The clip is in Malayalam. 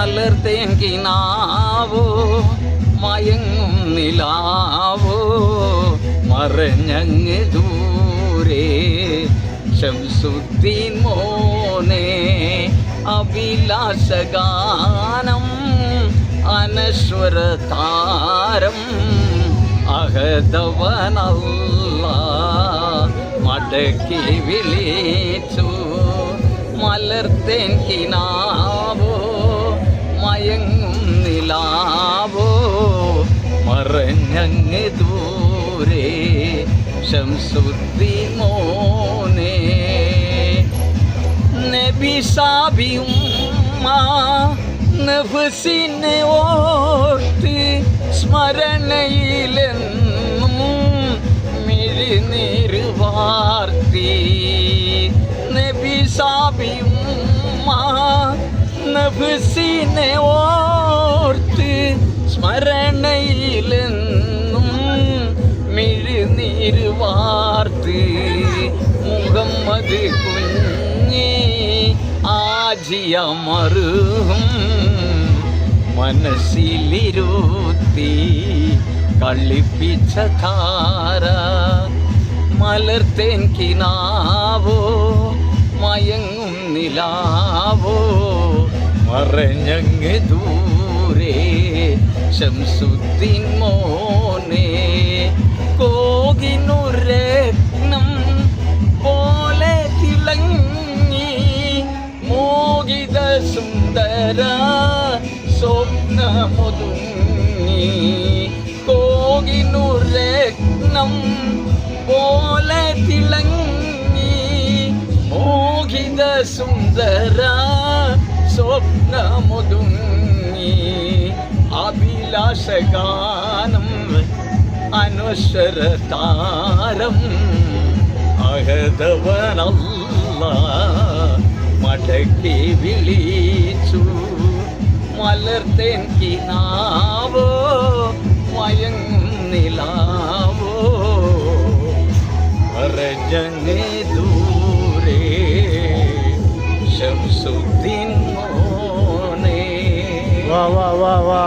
മലർത്തേങ്കിനാവോ മയങ്ങും നിലാവോ മറഞ്ഞങ്ങ് ദൂരെ ശംസുദ്ദീൻ മോനെ അഭിലാഷഗാനം അനശ്വര താരം അഹദവനല്ല മടക്കി വിളിച്ചു മലർത്തേൻ കിനാവോ മയങ്ങും നിലാവോ മറഞ്ഞങ്ങ് ദൂരെ ശംസുദ്ദീൻ മോനെ നബി സാബിയുമ്മ നഫ്സിനെ ഓർത്ത് സ്മരണയിലെന്നും മിഴിനീര് വാർത്തി നബി സാബിയുമ്മ നഫ്സിനെ ഓർത്ത് സ്മരണയിലെന്നും മിഴിനീര് വാർത്ത് മുഹമ്മദ് കുഞ്ഞി ആജിയ മറുഹും മനസ്സിലിരുത്തി കളിപ്പിച്ച ധാര മലർത്തേൻ കിനാവോ മയങ്ങും നിലാവോ മറഞ്ഞങ്ങ് ദൂരെ ശംസുദ്ദീൻ മോനെ കോകിനുരത്നം പോലെ തിളങ്ങി മോഹിത സുന്ദര സ്വപ്നമൊതുങ്ങി കോകിനുരത്നം പോലെ തിളങ്ങി മോഹിത സുന്ദര സ്വപ്നമൊതുങ്ങി അഭിലാഷഗാനം അനശ്വര താരം അഹദവനല്ല മടക്കി വിളിച്ചു മലർത്തേൻ കിനാവോ മയങ്ങും നിലാവോ മറഞ്ഞങ്ങ് ദൂരെ ശംസുദ്ദീൻ മോനെ. വാ വാ വാ വാ.